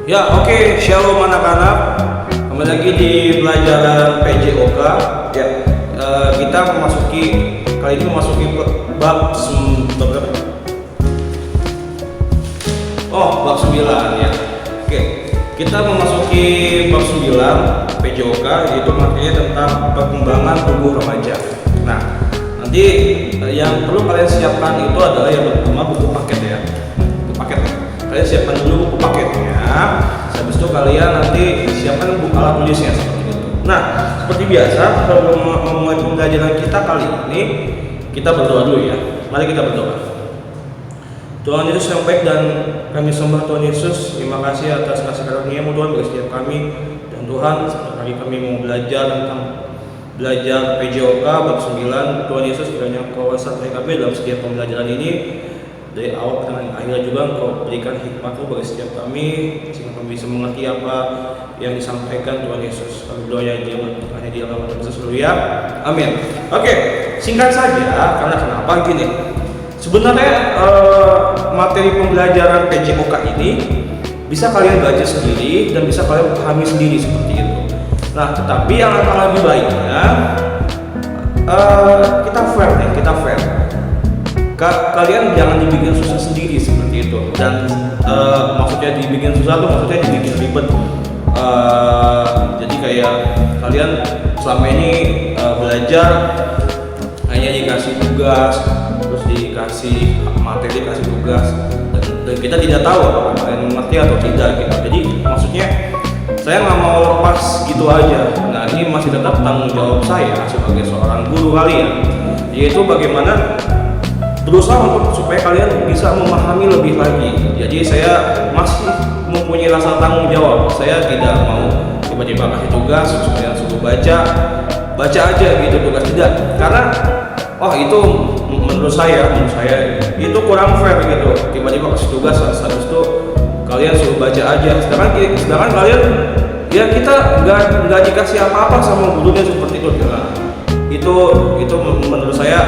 Ya, oke, Shalom anak-anak. Kembali lagi di pelajaran PJOK. Ya, kita kali ini memasuki bab bab 9 ya. Oke, kita memasuki bab 9 PJOK, yaitu materinya tentang perkembangan tubuh remaja. Nah, nanti yang perlu kalian siapkan itu adalah yang pertama buku paket ya. Buku paket. Kalian siapkan dulu buku paketnya. Habis itu kalian nanti siapkan buku alat tulisnya seperti itu. Nah, seperti biasa sebelum memulai pembelajaran kita kali ini, kita berdoa dulu ya. Mari kita berdoa. Tuhan Yesus yang baik dan kami sembah Tuhan Yesus. Terima kasih atas kasih karunia-Mu Tuhan bagi setiap kami. Dan Tuhan, hari kami mau belajar PJOK bab 9. Tuhan Yesus kiranya Engkau sertai kami dalam setiap pembelajaran ini. Dari awal dengan akhirnya juga Engkau berikan hikmat-Mu bagi setiap kami, sehingga kami bisa mengerti apa yang disampaikan Tuhan Yesus. Kami berdoa hanya di dalam nama Yesus dulu ya. Amin. Oke, singkat saja karena kenapa gini. Sebenarnya materi pembelajaran PJOK ini bisa kalian baca sendiri dan bisa kalian pahami sendiri seperti itu. Nah, tetapi yang akan lebih baiknya kita fair. Kalian jangan dibikin susah sendiri seperti itu. Dan maksudnya dibikin susah tuh maksudnya dibikin ribet. Jadi kayak kalian selama ini belajar hanya dikasih tugas, terus dikasih materi, dikasih tugas, dan kita tidak tahu apakah kalian mengerti atau tidak gitu. Jadi maksudnya saya nggak mau lepas gitu aja. Nah, ini masih tetap tanggung jawab saya sebagai seorang guru kalian, yaitu bagaimana berusaha supaya kalian bisa memahami lebih lagi. Jadi saya masih mempunyai rasa tanggung jawab. Saya tidak mau tiba-tiba kasih tugas supaya suruh baca aja gitu tugas, tidak. Karena itu menurut saya itu kurang fair gitu. Tiba-tiba kasih tugas habis itu kalian suruh baca aja. Sedangkan kalian ya kita nggak dikasih apa-apa sama gurunya seperti itu. Itu menurut saya,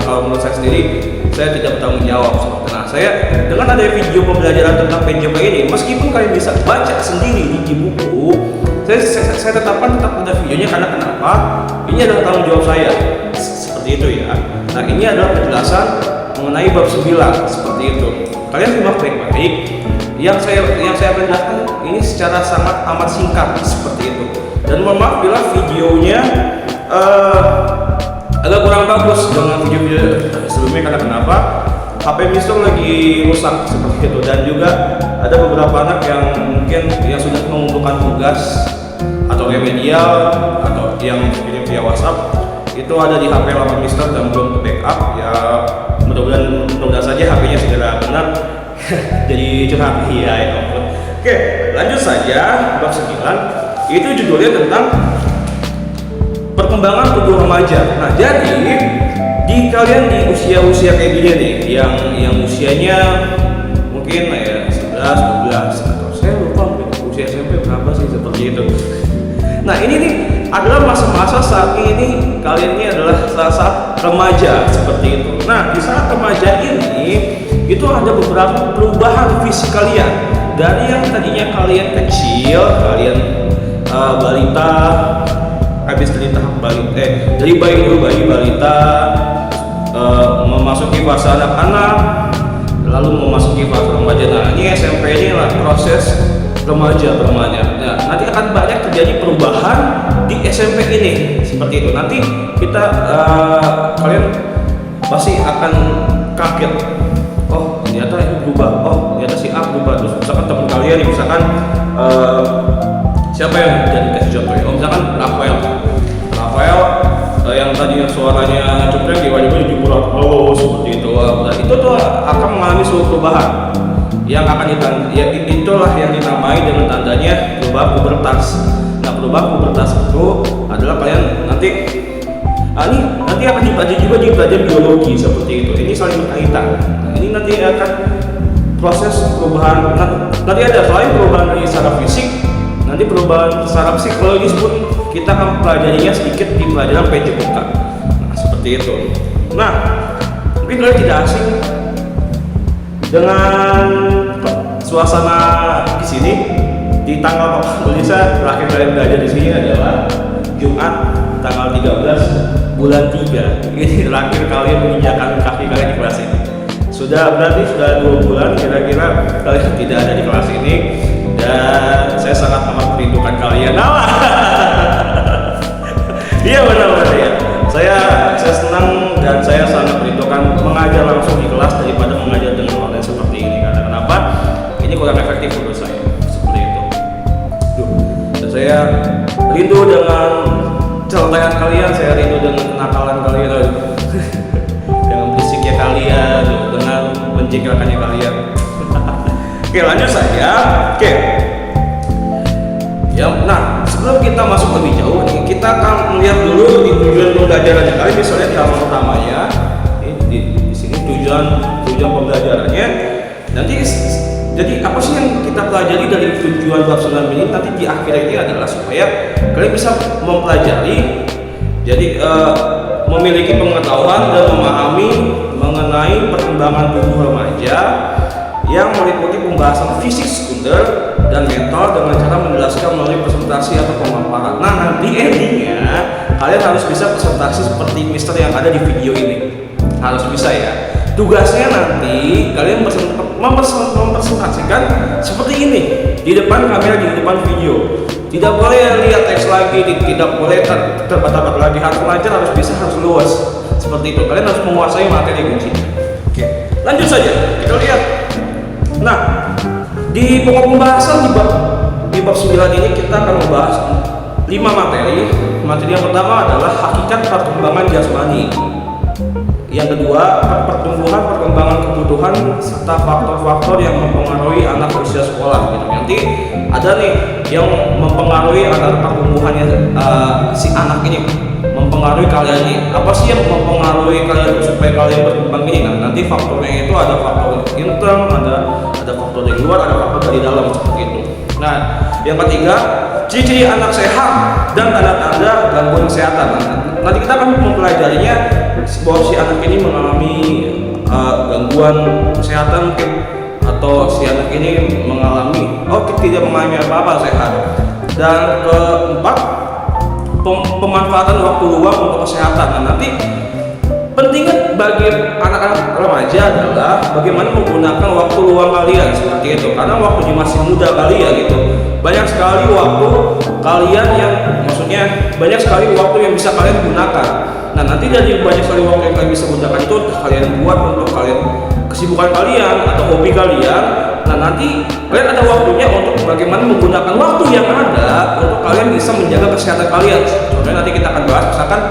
kalau menurut saya sendiri, saya tidak bertanggung jawab. Nah, saya dengan ada video pembelajaran tentang PJOK ini, meskipun kalian bisa baca sendiri di buku, saya tetap ada videonya. Karena kenapa? Ini adalah tanggung jawab saya seperti itu ya. Nah, ini adalah penjelasan mengenai bab 9 seperti itu. Kalian simak baik-baik. Yang saya penjelasan ini secara sangat amat singkat seperti itu. Dan mohon maaf bila videonya agak kurang bagus dengan video-video sebelumnya. Karena kenapa? HP Mister lagi rusak seperti itu. Dan juga ada beberapa anak yang mungkin yang sudah mengumpulkan tugas atau remedial atau yang kirim via WhatsApp itu ada di HP lama Mister dan belum ke backup ya. Mudah-mudahan saja HP-nya segera benar. Jadi curhat ya. Oke, lanjut saja bab 9. Itu judulnya tentang perkembangan tubuh remaja. Nah, jadi di kalian di usia kayak gini nih, yang usianya mungkin ya 11, 12 atau saya lupa usia SMP berapa sih seperti itu. Nah, ini nih adalah masa-masa saat ini kalian ini adalah saat remaja seperti itu. Nah, di saat remaja ini itu ada beberapa perubahan fisik kalian. Dari yang tadinya kalian kecil, kalian balita, habis dari tahap dari bayi balita, memasuki fase anak-anak, lalu memasuki fase remaja. Nah, ini SMP ini lah proses remaja. Nah, nanti akan banyak terjadi perubahan di SMP ini seperti itu. Nanti kita kalian pasti akan kaget. Oh, ternyata ini berubah. Oh, ternyata si A berubah. Terus misalkan teman kalian, misalkan siapa yang jadi kasih contoh ya? Misalkan Rafael yang tadi suaranya cupreng tiba-tiba jujur seperti itu. Nah, itu tuh akan mengalami suatu perubahan yang akan itulah yang dinamai dengan tandanya perubahan pubertas. Nah, perubahan pubertas itu adalah kalian nanti akan dipelajari juga di pelajaran biologi seperti itu. Ini saling berkaitan. Nah, ini nanti akan proses perubahan. Nanti ada selain perubahan dari secara fisik, nanti perubahan secara psikologis pun kita akan pelajarinya sedikit di pelajaran PJOK. Nah, seperti itu. Nah, mungkin kalian tidak asing dengan suasana di di sini di tanggal tulisnya terakhir kalian belajar di sini adalah Jumat tanggal 13 bulan 3. Ini terakhir kalian menginjakan kaki kalian di kelas ini. Berarti sudah 2 bulan kira-kira kalian tidak ada di kelas ini, dan saya sangat amat merindukan kalian. Iya benar-benar ya. Saya senang dan saya sangat merindukan mengajar langsung di kelas daripada mengajar dengan online seperti ini. Karena kenapa? Ini kurang efektif menurut saya. Seperti itu. Dan saya rindu dengan celotehan kalian, saya rindu dengan kenakalan kalian, dengan berisiknya kalian, dengan menjegalkannya kalian. Oke, lanjut saja. Oke. Ya, nah sebelum kita masuk lebih jauh nih, kita akan melihat dulu di tujuan pembelajarannya. Kalian bisa lihat di halaman pertamanya, di sini tujuan pembelajarannya. Nanti jadi apa sih yang kita pelajari dari tujuan bab 9 ini? Nanti di akhir ini adalah supaya kalian bisa mempelajari, jadi memiliki pengetahuan dan memahami mengenai perkembangan tubuh remaja yang meliputi pembahasan fisik sekunder dan mental dengan cara menjelaskan melalui presentasi atau pemaparan. Nah, nanti endingnya kalian harus bisa presentasi seperti Mister yang ada di video ini. Harus bisa ya. Tugasnya nanti kalian mempresentasikan seperti ini di depan kamera, di depan video. Tidak boleh lihat teks lagi, tidak boleh terbata-bata lagi. Harus lancar, harus bisa, harus luas. Seperti itu. Kalian harus menguasai materi kuncinya. Oke, lanjut saja. Kita lihat. Nah, di pokok pembahasan di bab 9 ini kita akan membahas 5 materi. Materi yang pertama adalah hakikat perkembangan jasmani. Yang kedua, perkembangan kebutuhan serta faktor-faktor yang mempengaruhi anak usia sekolah gitu. Nanti ada nih yang mempengaruhi anak pertumbuhannya si anak ini, mempengaruhi kalian ini. Apa sih yang mempengaruhi kalian supaya kalian berkembang ini? Nah, nanti faktornya itu ada faktor intern, ada faktor dari luar, ada faktor dari dalam seperti itu. Nah, yang ketiga, ciri-ciri anak sehat dan tanda-tanda gangguan kesehatan. Nanti kita akan mempelajarinya bahwa si anak ini mengalami gangguan kesehatan mungkin, atau si anak ini mengalami tidak mengalami apa-apa, sehat. Dan keempat, pemanfaatan waktu luang untuk kesehatan. Nah, nanti pentingnya bagi anak-anak remaja adalah bagaimana menggunakan waktu luang kalian seperti itu, karena waktu masih muda kalian gitu. Banyak sekali waktu kalian yang banyak sekali waktu yang bisa kalian gunakan. Nah, nanti dari banyak sekali waktu yang kalian bisa gunakan itu kalian buat untuk kalian kesibukan kalian atau hobi kalian. Nah, nanti kalian ada waktunya untuk bagaimana menggunakan waktu yang ada untuk kalian bisa menjaga kesehatan kalian. Contohnya nanti kita akan bahas, misalkan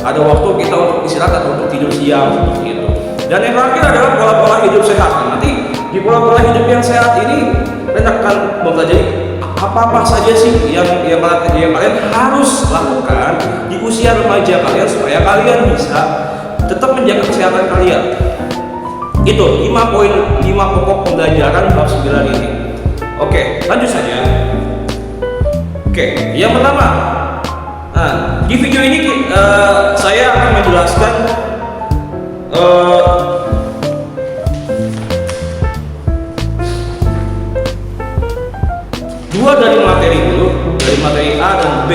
ada waktu kita untuk istirahat atau untuk tidur siang seperti itu. Dan yang terakhir adalah pola-pola hidup sehat. Nah, nanti di pola-pola hidup yang sehat ini kalian akan mempelajari apa saja sih yang kalian harus lakukan di usia remaja kalian supaya kalian bisa tetap menjaga kesehatan kalian. Itu 5 pokok pembelajaran bab 9 ini. Oke, lanjut saja. Oke, yang pertama. Nah, di video ini saya akan menjelaskan dua dari materi dulu, dari materi A dan B.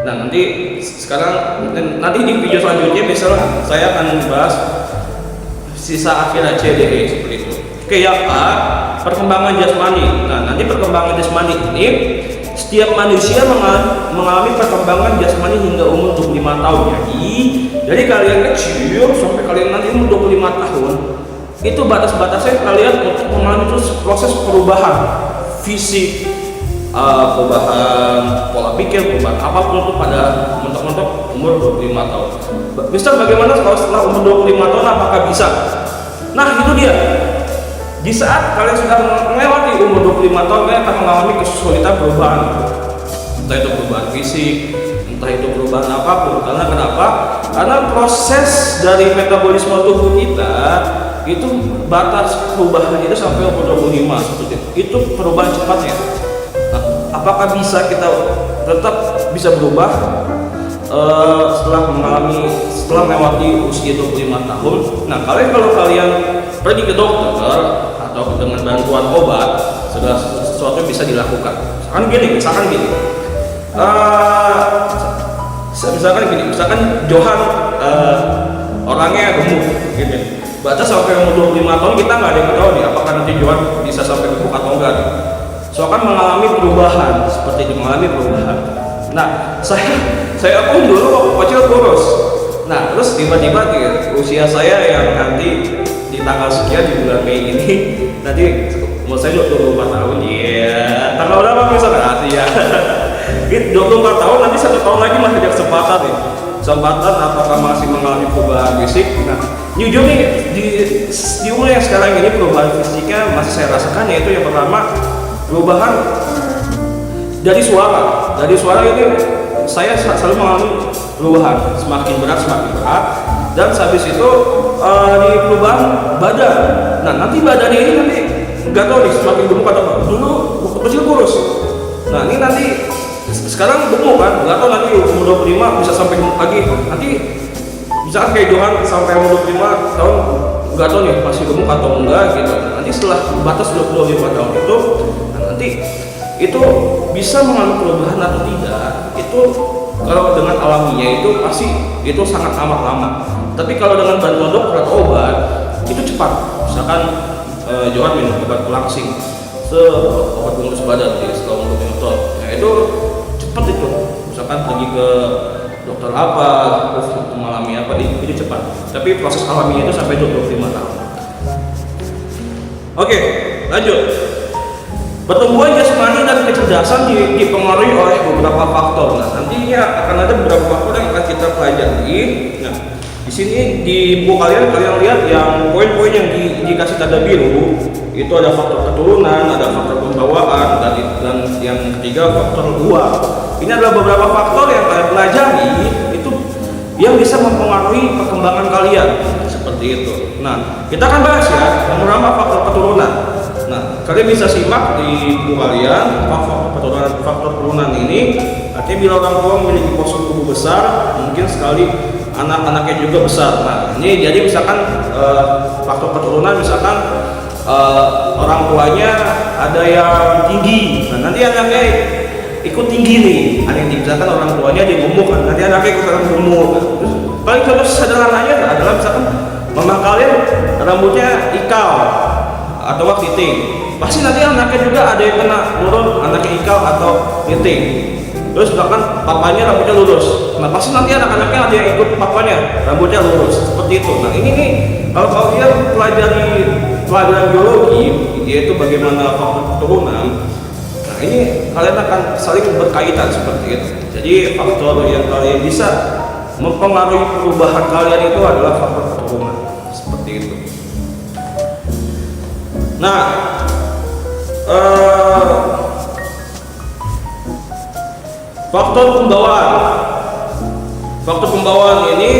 Nah, nanti di video selanjutnya misalnya saya akan membahas sisa akhir C, D, E seperti itu. Oke, yang A, perkembangan jasmani. Nah, nanti perkembangan jasmani ini setiap manusia mengalami perkembangan jasmani hingga umur 25 tahun. Jadi kalian kecil sampai kalian nanti umur 25 tahun, itu batas-batasnya kalian untuk mengalami terus proses perubahan fisik, perubahan pola pikir, perubahan apapun itu pada mentok-mentok umur 25 tahun. Misal bagaimana kalau setelah umur 25 tahun apakah bisa? Nah, itu dia. Di saat kalian sudah melewati umur 25 tahun, kalian akan mengalami kesulitan perubahan. Entah itu perubahan fisik, entah itu perubahan apapun. Karena kenapa? Karena proses dari metabolisme tubuh kita itu batas perubahan itu sampai umur 25 seperti itu. Itu perubahan cepatnya. Nah, apakah bisa kita tetap bisa berubah setelah melewati usia 25 tahun? Nah, kalau kalian pergi ke dokter atau atau dengan bantuan obat segala sesuatu bisa dilakukan. Misalkan gini, misalkan Johan orangnya gemuk gitu. Batas sampai umur 25 tahun kita nggak ada yang tahu nih apakah nanti Johan bisa sampai gemuk atau enggak nih. So kan mengalami perubahan, seperti itu mengalami perubahan. Nah, saya pun dulu waktu kecil kurus. Nah, terus tiba-tiba usia saya yang nanti di tanggal sekian di bulan Mei ini nanti umur saya 24 tahun. Iya, tanggal berapa misalnya? Ya. 24 tahun, nanti 1 tahun lagi masih ada kesempatan nih. Kesempatan apakah masih mengalami perubahan fisik. Nah, jujur nih di umur yang sekarang ini perubahan fisiknya masih saya rasakan, yaitu yang pertama perubahan dari suara ini saya selalu mengalami perubahan semakin berat dan habis itu di perubahan badan. Nah, nanti badannya ini nanti nggak tahu nih semakin gemuk atau apa. Dulu waktu kecil kurus, nah ini nanti sekarang gemuk kan, nggak tahu nanti umur 25 bisa sampai gemuk lagi. Nanti misalkan kayak Johan sampai umur 25 tahun nggak tahu nih masih gemuk atau enggak gitu. Nanti setelah batas 25 tahun itu, nah nanti itu bisa mengalami perubahan atau tidak, itu kalau dengan alaminya itu pasti itu sangat amat lama. Tapi kalau dengan bantuan dokter atau obat itu cepat. Misalkan Johan minum obat pelangsing, obat pengurus badan setelah umur 25 tahun, ya itu cepat itu. Misalkan pergi ke dokter apa, terus mengalami apa, itu cepat. Tapi proses alaminya itu sampai 25 tahun. Oke, lanjut. Pertumbuhan jasmani dan kecerdasan dipengaruhi oleh beberapa faktor. Nah, nantinya akan ada beberapa faktor yang akan kita pelajari. Nah, di sini di buku kalian lihat yang poin-poin yang dikasih tanda biru itu ada faktor keturunan, ada faktor pembawaan, dan yang ketiga faktor luar. Ini adalah beberapa faktor yang kalian pelajari itu yang bisa mempengaruhi perkembangan kalian seperti itu. Nah, kita akan bahas ya yang pertama faktor keturunan. Nah, kalian bisa simak di buku kalian faktor keturunan ini. Artinya bila orang tua memiliki postur tubuh besar, mungkin sekali anak-anaknya juga besar. Nah, ini jadi misalkan faktor keturunan, misalkan orang tuanya ada yang tinggi, nah nanti anaknya ikut tinggi nih. Ada yang misalkan orang tuanya dia gemuk, nanti anaknya ikutan gemuk. Terus paling contoh sederhananya adalah misalkan mama kalian rambutnya ikal atau keriting, pasti nanti anaknya juga ada yang kena turun anaknya ikal atau keriting. Terus misalkan papanya rambutnya lurus, nah pasti nanti anak-anaknya ada yang ikut papanya rambutnya lurus, seperti itu. Nah ini nih kalau kalian pelajari pelajaran biologi, yaitu bagaimana faktor keturunan, nah ini kalian akan saling berkaitan seperti itu. Jadi faktor yang kalian bisa mempengaruhi perubahan kalian itu adalah faktor keturunan, seperti itu. Nah, faktor pembawaan ini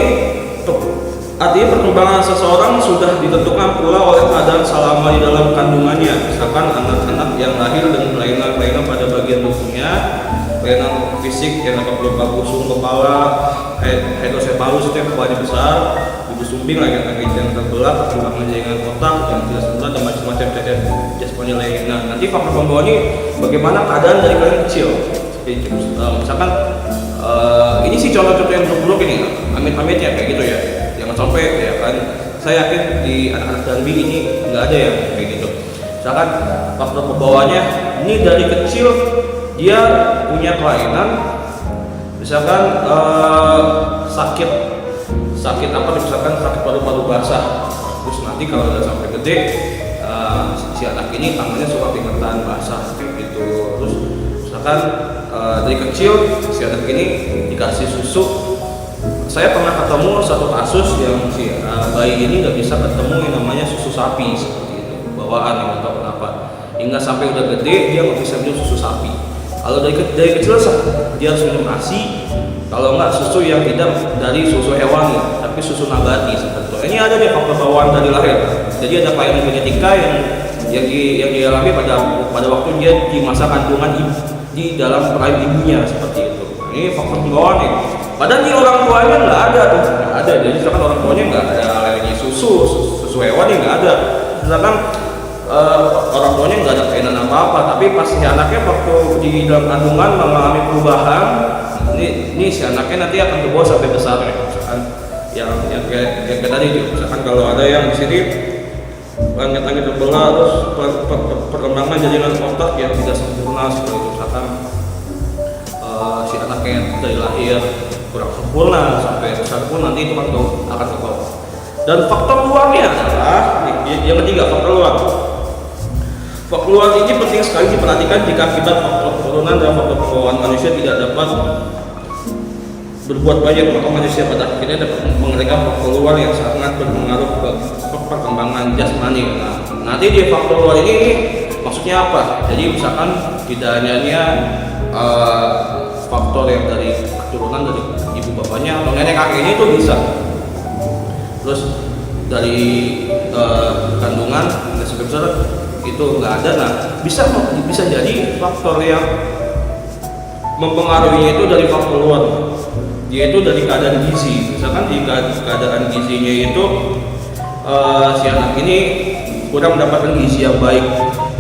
artinya perkembangan seseorang sudah ditentukan pula oleh keadaan selama di dalam kandungannya. Misalkan anak-anak yang lahir dengan kelainan-kelainan pada bagian tubuhnya, kelainan fisik yang dapat berupa busung kepala, hidrosefalus itu yang kepalanya besar, ibu sumbing, lagi-lagi yang terbelah, perkembangan jaringan otak yang tidak sempurna, dan macam-macam cacat jasmani lainnya. Nah, nanti faktor pembawa ini bagaimana keadaan dari kalian kecil. Misalkan ini sih contoh-contoh yang buruk-buruk ini, amit-amit ya kayak gitu ya. Jangan sampai ya kan. Saya yakin di anak-anak Danbi ini nggak ada yang kayak gitu. Misalkan faktor pembawanya ini dari kecil dia punya kelainan, misalkan sakit apa, misalkan sakit paru-paru basah. Terus nanti kalau udah sampai gede si anak ini tangannya suka keringetan basah kayak gitu. Terus misalkan dari kecil si anak ini dikasih susu. Saya pernah ketemu satu kasus yang si bayi ini nggak bisa ketemu yang namanya susu sapi, seperti itu, bawaan yang nggak tahu kenapa, hingga sampai udah gede dia nggak bisa minum susu sapi. Kalau dari kecil dia harus minum ASI, kalau nggak susu yang tidak dari susu hewani tapi susu nabati, seperti itu. Ini ada nih faktor bawaan dari lahir. Jadi ada kelainan genetika yang dialami pada waktu dia di masa kandungan di dalam rahim ibunya, seperti itu. Ini faktor pembawaan nih. Padahal di orang tuanya nggak ada tuh, nggak ada. Jadi misalkan orang tuanya nggak ada alergi susu hewan, nggak ada. Misalkan orang tuanya nggak ada kainan apa-apa, tapi pas si anaknya waktu di dalam kandungan mengalami perubahan, ini si anaknya nanti akan kebawa sampai besar ya. Misalkan yang kayak tadi juga, misalkan kalau ada yang di sini langit-langit terbelah, terus perkembangan jaringan otak yang tidak sempurna seperti itu, misalkan si anaknya dari lahir kurang sempurna sampai besar pun nanti itu akan kebawa. Dan faktor luarnya adalah yang ketiga, faktor luar. Faktor luar ini penting sekali diperhatikan jika akibat faktor keturunan dan faktor pembawaan manusia tidak dapat berbuat banyak, maka manusia pada akhirnya dapat mengalami faktor luar yang sangat berpengaruh ke perkembangan jasmani. Nah, nanti di faktor luar ini maksudnya apa? Jadi misalkan tidak hanya faktor yang dari keturunan dari ibu bapaknya atau nenek kakeknya itu bisa, terus dari kandungan dan sebesar itu nggak ada. Nah, bisa jadi faktor yang mempengaruhinya itu dari faktor luar, yaitu dari keadaan gizi. Misalkan di keadaan gizinya itu si anak ini kurang mendapatkan gizi yang baik,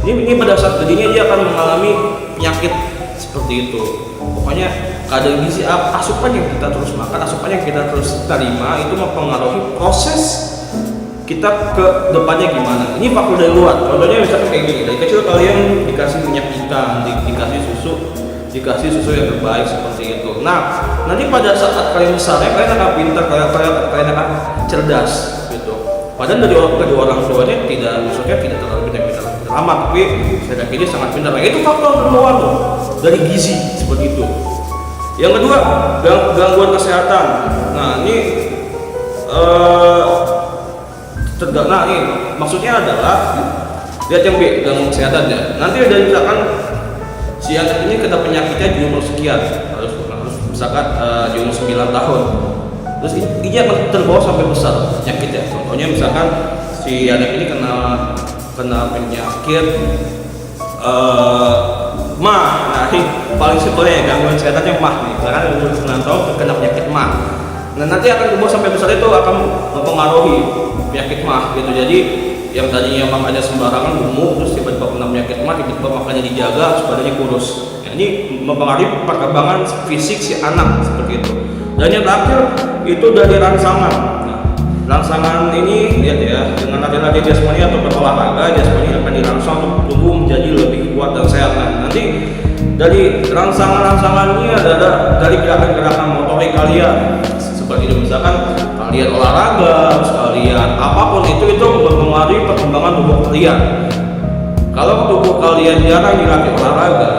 ini pada saat gedenya dia akan mengalami penyakit seperti itu. Pokoknya keadaan gizi, asupan yang kita terus makan, asupan yang kita terus terima itu mempengaruhi proses kita ke depannya gimana. Ini faktor dari luar. Contohnya misalkan kayak gini, dari kecil kalian dikasih minyak ikan, dikasih susu yang terbaik seperti itu. Nah, nanti pada saat kalian besar, kalian akan pintar, kalian akan cerdas gitu. Padahal dari kedua orang tuanya tidak terlalu pintar amat, tapi saya ini sangat pintar. Nah, itu faktor luar loh, dari gizi seperti itu. Yang kedua, gangguan kesehatan. Nah, ini maksudnya adalah lihat yang B, gangguan kesehatan ya. Nanti ada misalkan si anak ini kena penyakitnya di umur sekian, harus misalkan di umur 9 tahun, terus ini akan terbawa sampai besar penyakitnya. Contohnya misalkan si anak ini kena penyakit mah. Nah, ini paling simpelnya gangguan kesehatannya mah nih, karena umur 9 tahun kena penyakit mah. Nah, nanti akan terbawa sampai besar, itu akan mempengaruhi penyakit mah gitu. Jadi yang tadinya makannya sembarangan gemuk, terus tiba-tiba kena penyakit mah, tiba-tiba makannya dijaga supaya dia kurus. Ya, ini mempengaruhi perkembangan fisik si anak seperti itu. Dan yang terakhir itu dari rangsangan. Nah, rangsangan ini lihat ya, dengan latihan jasmani atau berolahraga, jasmani akan dirangsang untuk tubuh menjadi lebih kuat dan sehat. Nah, nanti dari rangsangan-rangsangan ini adalah dari gerakan-gerakan motorik kalian. Seperti itu, misalkan kalian olahraga, kalian apapun itu mempengaruhi perkembangan tubuh kalian. Kalau tubuh kalian jarang dilatih olahraga,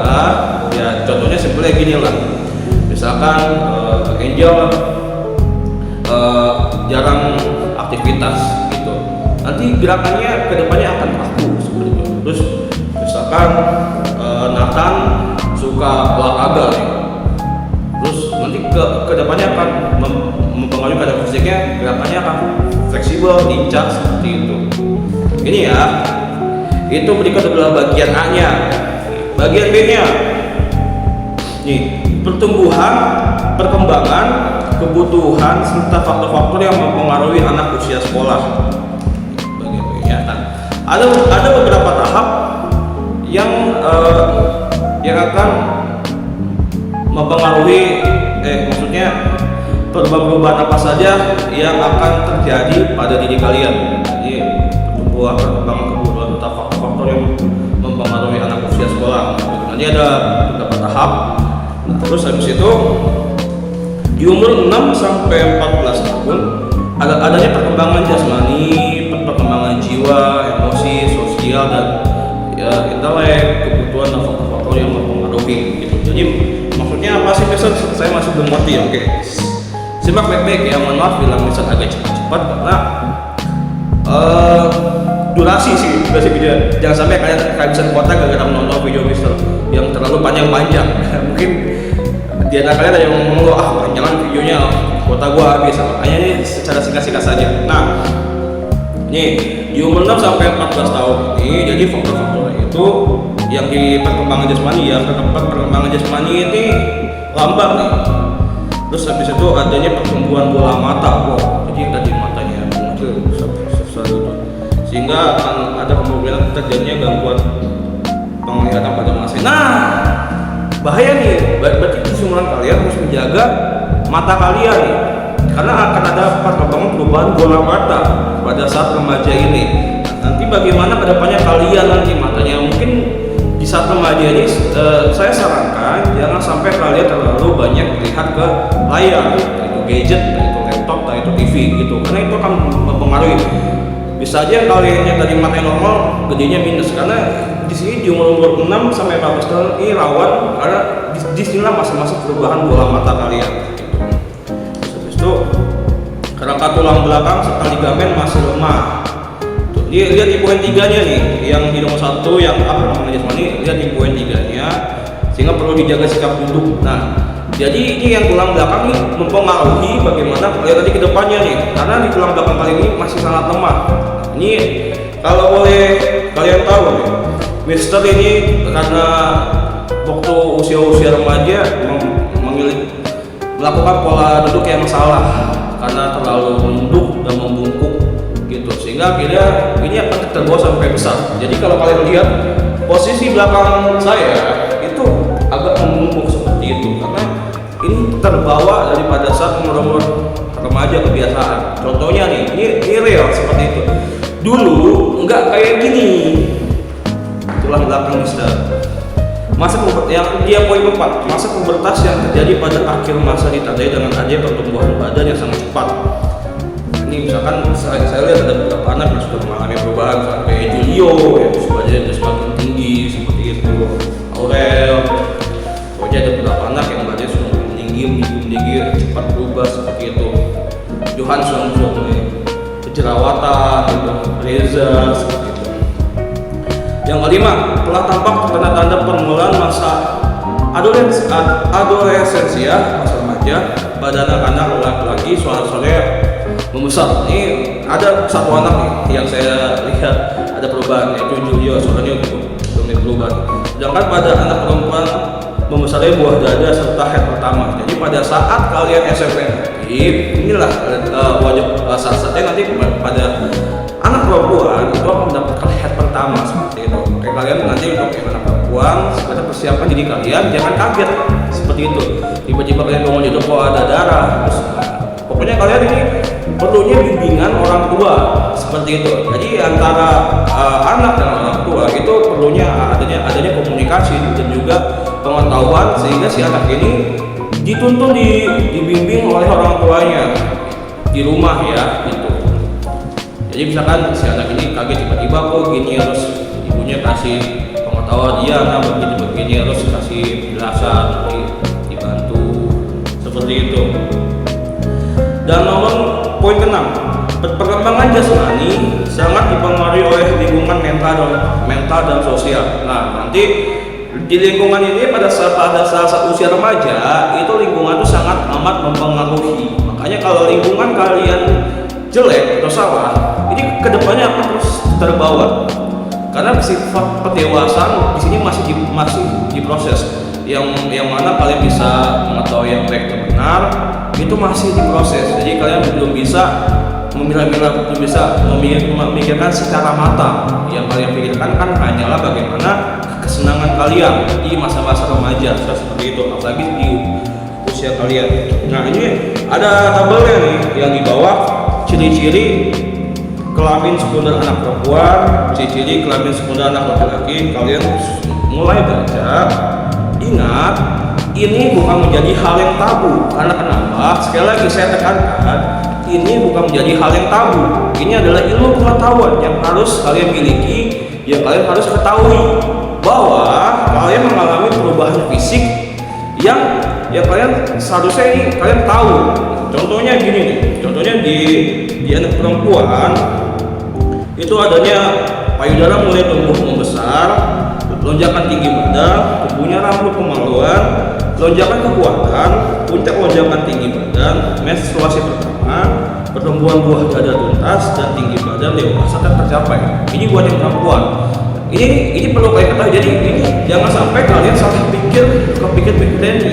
ya contohnya simpelnya gini lah. Misalkan Angel jarang aktivitas gitu, nanti gerakannya kedepannya akan kaku seperti itu. Terus misalkan Nathan suka olahraga nih, terus nanti kedepannya akan mempengaruhi keadaan fisiknya, gerakannya akan fleksibel, lincah seperti itu. Ini ya, itu berikut adalah bagian A-nya. Bagian B-nya, nih, pertumbuhan, perkembangan, kebutuhan serta faktor-faktor yang mempengaruhi anak usia sekolah. Bagian B-nya, nah, ada beberapa tahap yang akan mempengaruhi, maksudnya perubahan-perubahan apa saja yang akan terjadi pada diri kalian. Jadi pertumbuhan, perkembangan, kebutuhan serta faktor-faktor yang mempengaruhi anak usia sekolah. Nanti ada beberapa tahap. Nah, terus habis itu di umur 6 sampai 14 tahun adanya perkembangan jasmani, perkembangan jiwa, emosi, sosial, dan intelek, kebutuhan dan faktor-faktor yang mempengaruhi gitu. Jadi maksudnya apa sih? Saya masih belum ngerti ya. Oke, simak baik-baik ya. Mohon maaf bila misal agak cepat karena durasi video. Jangan sampai kalian kehabisan kuota gara-gara menonton video Mister yang terlalu panjang-panjang. Mungkin di antara kalian ada yang ngomong, jangan videonya, kuota gua habis. Makanya ini secara singkat-singkat saja. Nah, nih di umur 6 sampai 14 tahun ini, jadi faktor-faktor itu yang di perkembangan jasmani ya, perkembangan jasmani ini lambat nih. Terus habis itu adanya pertumbuhan bola mata. Wow, jadi yang tadi matanya mengecil besar gitu. Si sehingga akan ada kemungkinan terjadinya gangguan penglihatan pada masa. Nah, bahaya nih, berarti kesimpulan kalian harus menjaga mata kalian nih, karena akan ada perkembangan perubahan bola mata pada saat remaja ini. Nanti bagaimana kedepannya kalian nanti matanya, mungkin di saat remaja ini saya sarankan jangan sampai kalian terlalu banyak melihat ke layar, itu gadget, itu laptop, itu TV gitu, karena itu akan mempengaruhi. Bisa aja kalian yang tadi matanya normal, gedenya minus, karena di sini di umur 6 sampai 14 tahun ini rawan, karena di sinilah masa-masa perubahan bola mata kalian. Gitu. Habis itu kerangka tulang belakang serta ligamen masih lemah. Tuh, lihat di poin 3-nya nih, yang di nomor 1 yang perkembangan jasmani, lihat di poin 3-nya, sehingga perlu dijaga sikap duduk. Nah, jadi ini yang tulang belakang ini mempengaruhi bagaimana kalian tadi ke depannya nih, karena di tulang belakang kali ini masih sangat lemah. Ini kalau boleh kalian tahu nih, Mister ini karena waktu usia remaja melakukan pola duduk yang salah karena terlalu menunduk dan membungkuk gitu, sehingga akhirnya ini akan terbawa sampai besar. Jadi kalau kalian lihat posisi belakang saya itu agak membungkuk seperti itu, karena ini terbawa daripada saat umur remaja kebiasaan. Contohnya nih, ini real seperti itu. Dulu nggak kayak gini tulang belakang bisa. Masa yang dia poin 4, masa pubertas yang terjadi pada akhir masa ditandai dengan adanya pertumbuhan badan yang sangat cepat. Ini misalkan saya lihat ada beberapa anak yang sudah mengalami perubahan sampai Julio yang badannya semakin tinggi seperti itu, Aurel. Pokoknya ada beberapa anak yang badannya sudah tinggi cepat berubah seperti itu. Johansson kejerawatan, Reza seperti itu. Yang kelima, telah tampak tanda-tanda permulaan masa adolescensia, masa remaja pada anak-anak laki-laki, suara-suaranya membesar. Ini ada satu anak nih yang saya lihat ada perubahan, yaitu Julio, suaranya belum berubah. Sedangkan pada anak perempuan membesarnya buah dada serta head pertama. Jadi pada saat kalian SMP, inilah wajib saat-saatnya nanti pada anak perempuan itu akan mendapatkan head pertama seperti itu. Kayak kalian nanti untuk yang anak perempuan, ada persiapan diri kalian, jangan kaget seperti itu. Tiba-tiba kalian bangun hidup kok ada darah. Terus, pokoknya kalian ini perlunya bimbingan orang tua seperti itu. Jadi antara anak dan orang tua itu perlunya adanya komunikasi dan juga pengetahuan, sehingga si anak ini dituntun dibimbing oleh orang tuanya di rumah ya gitu. Jadi misalkan si anak ini kaget tiba-tiba kok gini, terus ibunya kasih pengetahuan dia nah begini terus kasih penjelasan, dibantu seperti itu. Dan nomor poin ke-6, perkembangan jasmani sangat dipengaruhi oleh lingkungan mental dan sosial. Nah, nanti di lingkungan ini pada saat usia remaja itu lingkungan itu sangat amat mempengaruhi. Makanya kalau lingkungan kalian jelek atau salah, ini kedepannya akan terus terbawa. Karena sifat pendewasaan di sini masih diproses. Yang mana kalian bisa mengetahui yang baik dan benar itu masih diproses. Jadi kalian belum bisa memilah-milah, belum bisa memikirkan secara matang. Yang kalian pikirkan kan hanyalah bagaimana kesenangan kalian di masa-masa remaja seperti itu, apalagi di usia kalian. Nah, ini ada tabelnya nih yang di bawah, ciri-ciri kelamin sekunder anak perempuan, ciri-ciri kelamin sekunder anak laki-laki. Kalian mulai baca, ingat ini bukan menjadi hal yang tabu. Karena kenapa? Sekali lagi saya tekankan, ini bukan menjadi hal yang tabu. Ini adalah ilmu pengetahuan yang harus kalian miliki, yang kalian harus ketahui bahwa kalian mengalami perubahan fisik yang kalian seharusnya ini kalian tahu. Contohnya gini nih, contohnya di anak perempuan itu adanya payudara mulai tumbuh membesar, lonjakan tinggi badan, tumbuhnya rambut kemaluan, lonjakan kekuatan, puncak lonjakan tinggi badan, menstruasi pertama, pertumbuhan buah dada tuntas, dan tinggi badan dewasa tercapai. Ini buat yang perempuan. Ini perlu kalian ketahui. Jadi ini jangan sampai kalian salah kepikir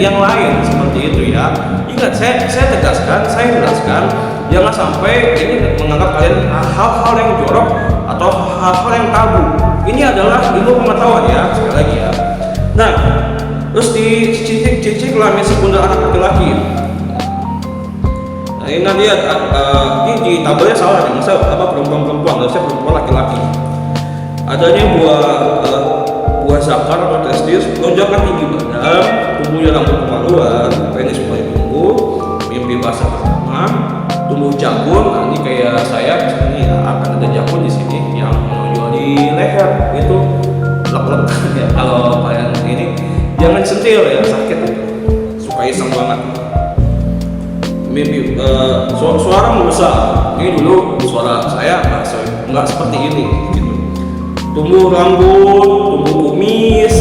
yang lain seperti itu ya. Ingat, saya tegaskan, saya jelaskan, jangan sampai ini menganggap kalian hal-hal yang jorok atau atau hal-hal yang tabu. Ini adalah ilmu pengetahuan ya, sekali lagi ya. Nah, terus di ciri kelamin sekunder anak laki-laki. Nah, ini nanti ini di tabelnya salah nih, masa apa perempuan, harusnya perempuan laki-laki. Adanya buah zakar atau testis, lonjakan tinggi badan, tumbuhnya rambut kemaluan, penis mulai tumbuh, mimpi basah pertama, tumbuh jakun. Nah, ini kayak saya ini akan ada jakun di sini yang menonjol di leher itu lek-lek ya. Kalau kalian ini jangan sentil ya, sakit itu, suka iseng banget. Mimpi suara membesar. Ini dulu suara saya nggak seperti ini gitu. Tumbuh rambut, tumbuh kumis,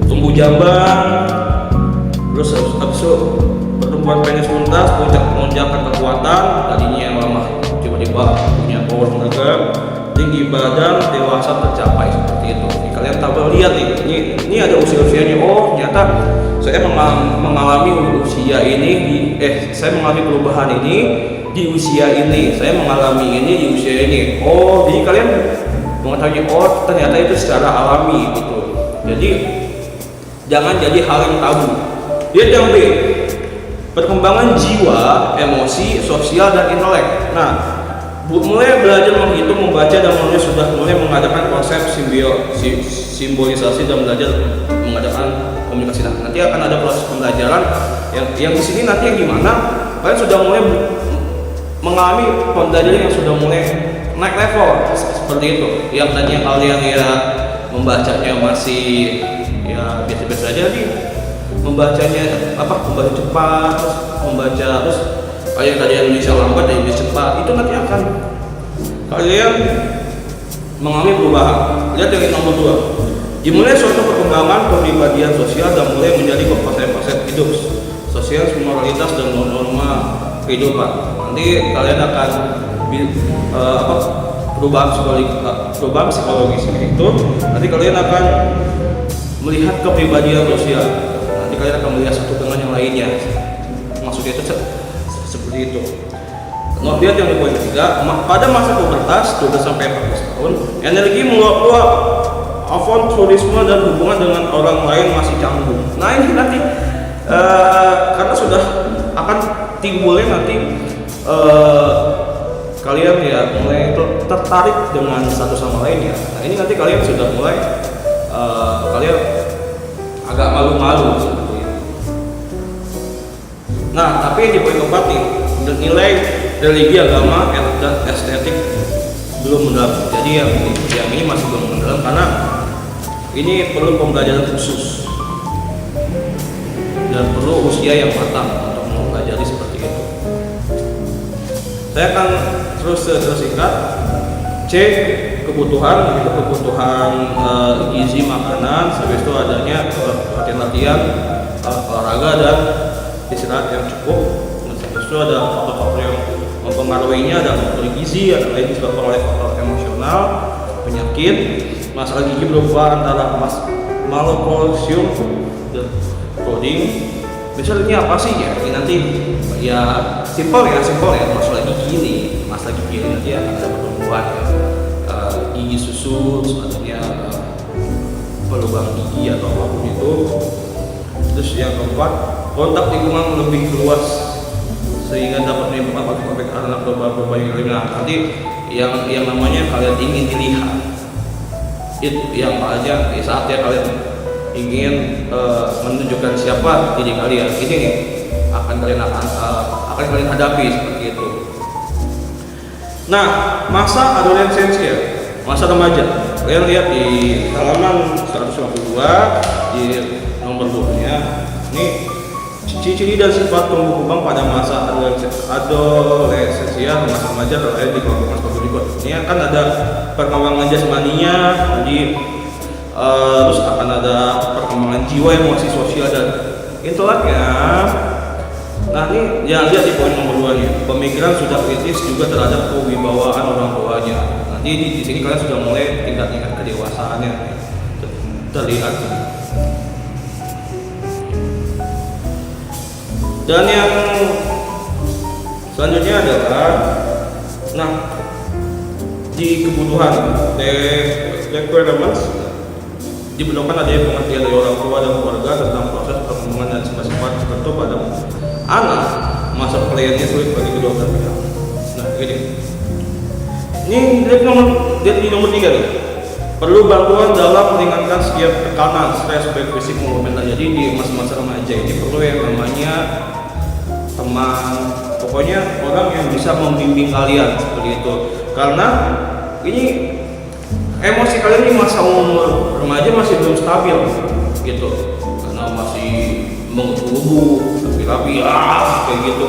tumbuh jambang, terus habis itu pertumbuhan penis tuntas, lonjakan kekuatan, tadinya yang lama tiba-tiba punya power mereka, tinggi badan, dewasa tercapai seperti itu. Nih, kalian tabel lihat nih, ini ada usia-usianya. Oh, ternyata saya mengalami usia ini saya mengalami perubahan ini di usia ini, saya mengalami ini di usia ini. Oh, jadi kalian mengetahui, oh ternyata itu secara alami gitu. Jadi jangan jadi hal yang tabu. Lihat yang B, perkembangan jiwa, emosi, sosial dan intelek. Nah, mulai belajar menghitung, membaca dan menulis, sudah mulai mengadakan konsep simbolisasi dan belajar mengadakan komunikasi. Nah, nanti akan ada proses pembelajaran yang di sini nanti yang gimana? Kalian sudah mulai mengalami pembelajaran yang sudah mulai naik level seperti itu. Yang tadinya kalian ya membacanya masih ya biasa-biasa aja nih, membacanya membaca cepat, terus kayak tadi Indonesia lambat dan Indonesia cepat, itu nanti akan kalian mengalami perubahan. Lihat yang nomor 2, dimulai suatu perkembangan kepribadian sosial dan mulai menjadi konsep hidup sosial, moralitas dan norma kehidupan. Nanti kalian akan perubahan psikologisnya itu, nanti kalian akan melihat kepribadian sosial. Nanti kalian akan melihat satu dengan yang lainnya. Maksudnya itu seperti itu. Nah, lihat yang di poin ketiga, pada masa pubertas 12-14 tahun, energi meluap-luap, avanturisme dan hubungan dengan orang lain masih canggung. Nah, ini nanti karena sudah akan timbulnya nanti kalian ya mulai tertarik dengan satu sama lain ya. Nah, ini nanti kalian sudah mulai kalian agak malu-malu seperti itu. Nah, tapi di poin keempat nih, nilai religi, agama, dan estetik belum mendalam. Jadi yang ini masih belum mendalam karena ini perlu pembelajaran khusus dan perlu usia yang matang untuk mempelajari seperti itu. Saya akan terus singkat. C, kebutuhan gizi makanan, habis itu adanya latihan olahraga dan istirahat yang cukup. Dan habis itu ada faktor-faktor yang mempengaruhinya, ada faktor gizi, ada lain disebabkan oleh faktor emosional, penyakit, masalah gigi berupa antara malnutrition dan coding. Misalnya ini apa sih ya? Ini nanti ya simpel ya masalah gigi ini nanti akan ada pertumbuhan gigi susu, adanya pelubang gigi atau apapun itu. Terus yang keempat, kontak lingkungan lebih luas sehingga dapat menimbulkan efek anak berbagai ringan. Nanti yang namanya kalian ingin dilihat itu yang aja saatnya kalian ingin menunjukkan siapa diri kalian, ini nih akan kalian hadapi seperti itu. Nah, masa adolescensia, masa remaja, kalian lihat di halaman 152 di nomor 2-nya. Ini ciri-ciri dan sifat tumbuh kembang pada masa adolescensia, masa remaja terkait di kelompok seperti berikut. Ini akan ada perkembangan jasmaninya, terus akan ada perkembangan jiwa, emosi, sosial dan inteleknya. Nah, ini yang lihat di poin nomor 2 nya, pemikiran sudah kritis juga terhadap kewibawaan orang tuanya. Nanti di sini kalian sudah mulai tingkat kedewasaannya terlihat. Dan yang selanjutnya adalah, nah di kebutuhan requirements diperlukan adanya pengertian dari orang tua dan keluarga tentang proses perkembangan dan sifat-sifat tertentu pada anak masa peralihannya sulit bagi kedua belah pihak. Nah, gini. Ini di nomor 3 nih. Perlu bantuan dalam meringankan setiap tekanan, stres baik fisik maupun mental. Jadi di masa-masa remaja ini perlu yang namanya teman, pokoknya orang yang bisa membimbing kalian seperti itu. Karena ini emosi kalian di masa umur remaja masih belum stabil gitu, karena masih menggebu-gebu, rapi-rapi, kayak gitu,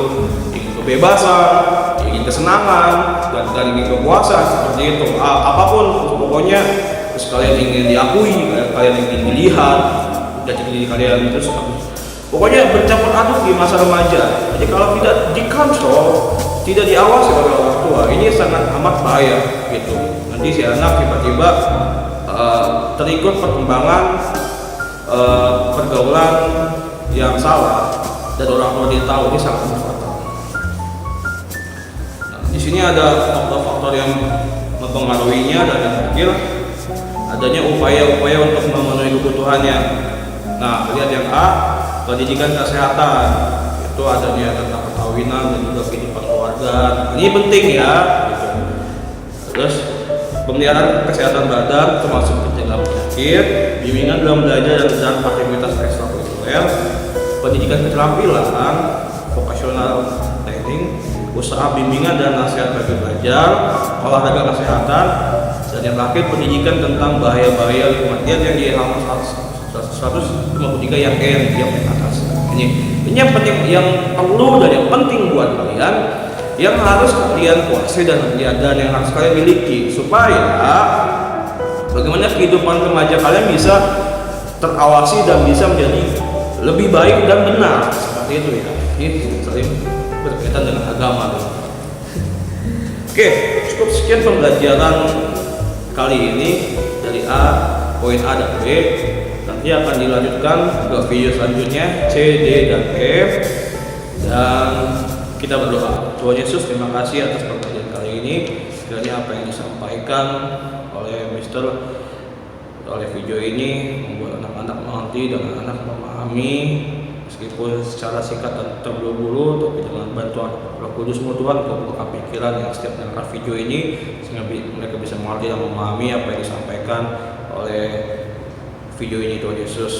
ingin kebebasan, ingin kesenangan, dan ingin kepuasan seperti itu. Apapun, pokoknya terus kalian ingin diakui, kalian ingin dilihat, dan diri kalian terus pokoknya bercampur aduk di masa remaja. Jadi kalau tidak dikontrol, tidak diawasi oleh orang tua, ini sangat amat bahaya gitu. Nanti si anak tiba-tiba terikut perkembangan pergaulan yang salah dan orang tua dia tahu, ini sangat fatal. Nah, di sini ada faktor-faktor yang mempengaruhinya, dan yang terakhir adanya upaya-upaya untuk memenuhi kebutuhannya. Nah, lihat yang A, pendidikan kesehatan, itu adanya tentang perkawinan dan juga kehidupan keluarga. Ini penting ya gitu. Terus pemeliharaan kesehatan badan termasuk pencegahan penyakit, bimbingan dalam belajar dan aktivitas ekstrakurikuler, pendidikan keterampilan, vocational training, usaha bimbingan dan nasihat bagi belajar, olahraga kesehatan, dan yang terakhir pendidikan tentang bahaya-bahaya lingkungan. Yang di halaman 153 yang yang atas. Ini yang penting, yang perlu dan yang penting buat kalian, yang harus kalian kuasai dan yang harus kalian miliki supaya bagaimana kehidupan remaja kalian bisa terawasi dan bisa menjadi lebih baik dan benar seperti itu ya. Ini saling berkaitan dengan agama. Oke, cukup sekian pembelajaran kali ini dari poin A dan B. Nanti akan dilanjutkan ke video selanjutnya C, D, dan F, dan kita berdoa. Tuhan Yesus, terima kasih atas pembelajaran kali ini. Kiranya apa yang disampaikan oleh Mister oleh video ini membuat anak-anak mengerti dan anak-anak memahami, meskipun secara singkat dan terburu-buru, tapi dengan bantuan Roh Kudus Tuhan untuk membuka pikiran yang setiap mendengar video ini, sehingga mereka bisa mengerti dan memahami apa yang disampaikan oleh video ini. Tuhan Yesus,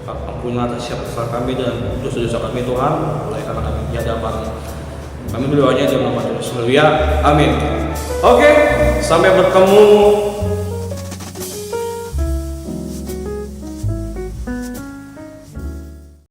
ampunilah atas setiap kesalahan kami dan dosa-dosa kami Tuhan, mulai karena kami di hadapan. Kami berdoanya dalam nama Tuhan Yesus. Haleluya. Amin. Oke, sampai bertemu